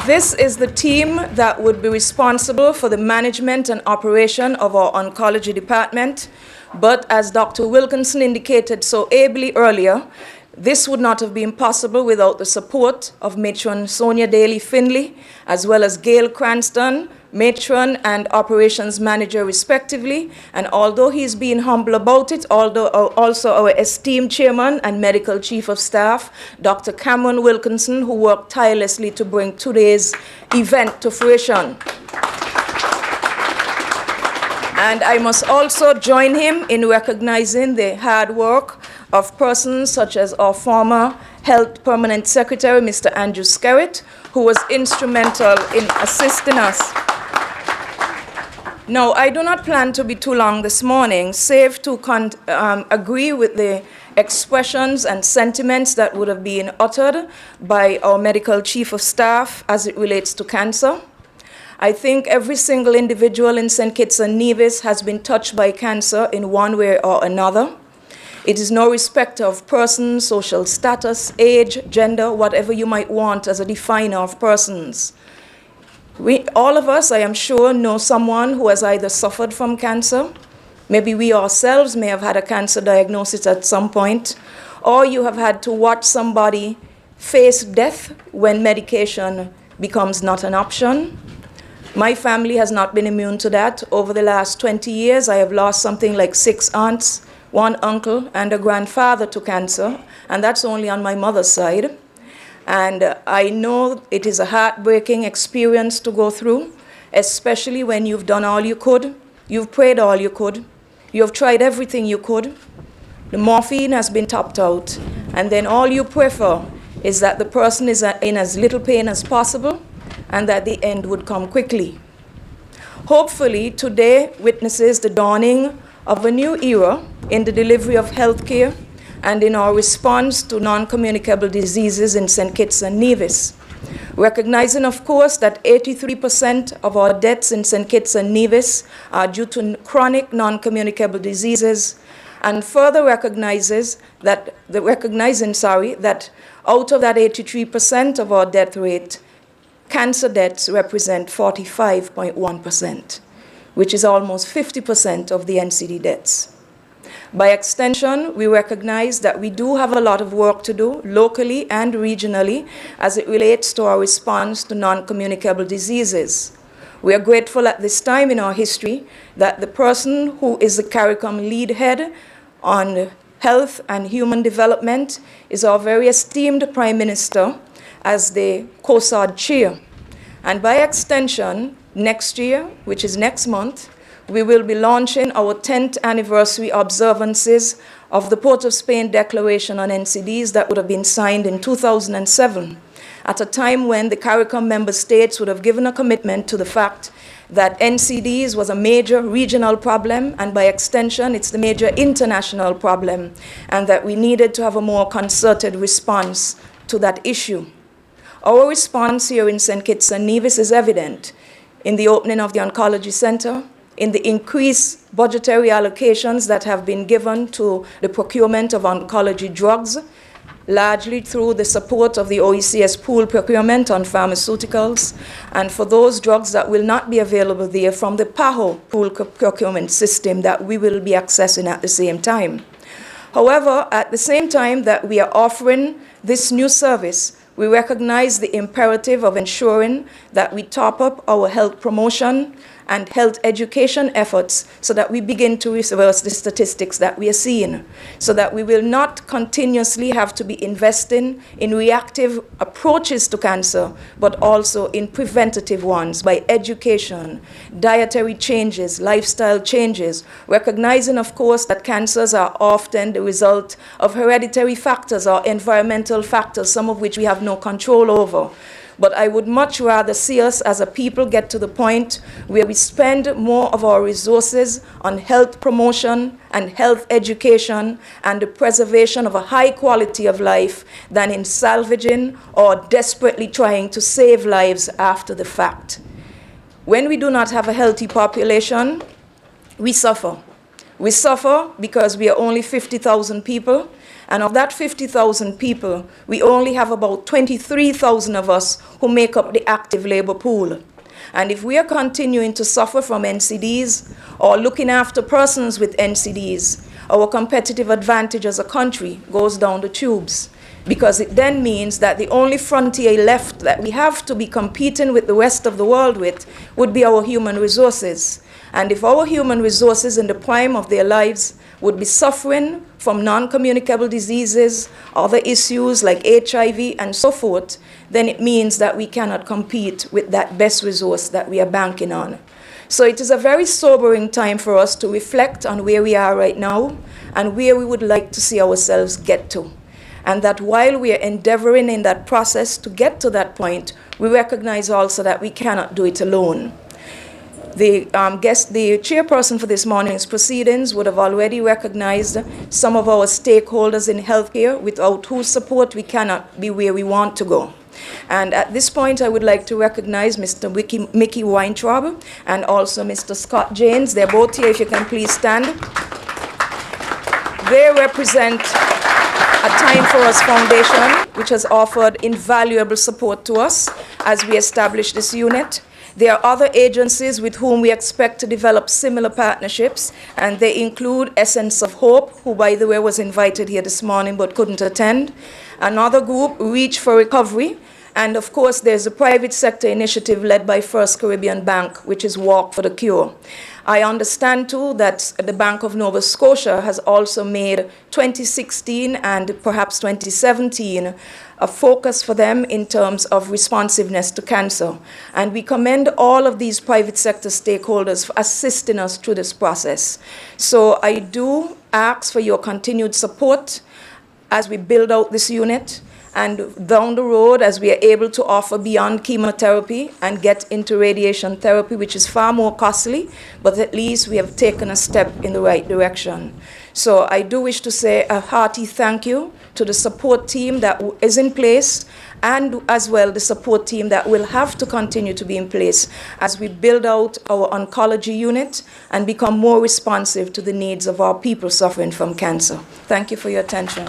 This is the team that would be responsible for the management and operation of our oncology department. But as Dr. Wilkinson indicated so ably earlier, this would not have been possible without the support of Matron Sonia Daly Finley, as well as Gail Cranston, Matron and Operations Manager respectively. And although he's being humble about it, also our esteemed Chairman and Medical Chief of Staff, Dr. Cameron Wilkinson, who worked tirelessly to bring today's event to fruition. And I must also join him in recognizing the hard work of persons such as our former Health Permanent Secretary, Mr. Andrew Skerritt, who was instrumental in assisting us. Now, I do not plan to be too long this morning, save to agree with the expressions and sentiments that would have been uttered by our Medical Chief of Staff as it relates to cancer. I think every single individual in St. Kitts and Nevis has been touched by cancer in one way or another. It is no respect of person, social status, age, gender, whatever you might want as a definer of persons. All of us, I am sure, know someone who has either suffered from cancer, maybe we ourselves may have had a cancer diagnosis at some point, or you have had to watch somebody face death when medication becomes not an option. My family has not been immune to that. Over the last 20 years, I have lost something like 6 aunts, 1 uncle, and a grandfather to cancer, and that's only on my mother's side. And I know it is a heartbreaking experience to go through, especially when you've done all you could, you've prayed all you could, you have tried everything you could, the morphine has been topped out, and then all you pray for is that the person is in as little pain as possible, and that the end would come quickly. Hopefully, today witnesses the dawning of a new era in the delivery of healthcare and in our response to non-communicable diseases in St. Kitts and Nevis. Recognizing, of course, that 83% of our deaths in St. Kitts and Nevis are due to chronic non-communicable diseases, and further recognizing that out of that 83% of our death rate, cancer deaths represent 45.1%, which is almost 50% of the NCD deaths. By extension, we recognize that we do have a lot of work to do locally and regionally as it relates to our response to non-communicable diseases. We are grateful at this time in our history that the person who is the CARICOM lead head on health and human development is our very esteemed Prime Minister as the COSAD chair. And by extension, next year, which is next month, we will be launching our 10th anniversary observances of the Port of Spain Declaration on NCDs that would have been signed in 2007, at a time when the CARICOM member states would have given a commitment to the fact that NCDs was a major regional problem, and by extension, it's the major international problem, and that we needed to have a more concerted response to that issue. Our response here in St. Kitts and Nevis is evident in the opening of the Oncology Center, in the increased budgetary allocations that have been given to the procurement of oncology drugs, largely through the support of the OECS pool procurement on pharmaceuticals, and for those drugs that will not be available there from the PAHO pool procurement system that we will be accessing at the same time. However, at the same time that we are offering this new service, we recognize the imperative of ensuring that we top up our health promotion and health education efforts so that we begin to reverse the statistics that we are seeing, so that we will not continuously have to be investing in reactive approaches to cancer, but also in preventative ones by education, dietary changes, lifestyle changes, recognizing, of course, that cancers are often the result of hereditary factors or environmental factors, some of which we have no control over. But I would much rather see us as a people get to the point where we spend more of our resources on health promotion and health education and the preservation of a high quality of life than in salvaging or desperately trying to save lives after the fact. When we do not have a healthy population, we suffer. We suffer because we are only 50,000 people, and of that 50,000 people, we only have about 23,000 of us who make up the active labor pool. And if we are continuing to suffer from NCDs or looking after persons with NCDs, our competitive advantage as a country goes down the tubes, because it then means that the only frontier left that we have to be competing with the rest of the world with would be our human resources. And if our human resources in the prime of their lives would be suffering from non-communicable diseases, other issues like HIV and so forth, then it means that we cannot compete with that best resource that we are banking on. So it is a very sobering time for us to reflect on where we are right now and where we would like to see ourselves get to. And that while we are endeavoring in that process to get to that point, we recognize also that we cannot do it alone. The chairperson for this morning's proceedings would have already recognized some of our stakeholders in healthcare, without whose support we cannot be where we want to go. And at this point, I would like to recognize Mr. Mickey Weintraub and also Mr. Scott Janes. They're both here, if you can please stand. They represent a Time for Us Foundation, which has offered invaluable support to us as we establish this unit. There are other agencies with whom we expect to develop similar partnerships, and they include Essence of Hope, who, by the way, was invited here this morning but couldn't attend. Another group, Reach for Recovery, and of course, there's a private sector initiative led by First Caribbean Bank, which is Walk for the Cure. I understand, too, that the Bank of Nova Scotia has also made 2016 and perhaps 2017 a focus for them in terms of responsiveness to cancer. And we commend all of these private sector stakeholders for assisting us through this process. So I do ask for your continued support as we build out this unit, and down the road, as we are able to offer beyond chemotherapy and get into radiation therapy, which is far more costly, but at least we have taken a step in the right direction. So I do wish to say a hearty thank you to the support team that is in place, and as well the support team that will have to continue to be in place as we build out our oncology unit and become more responsive to the needs of our people suffering from cancer. Thank you for your attention.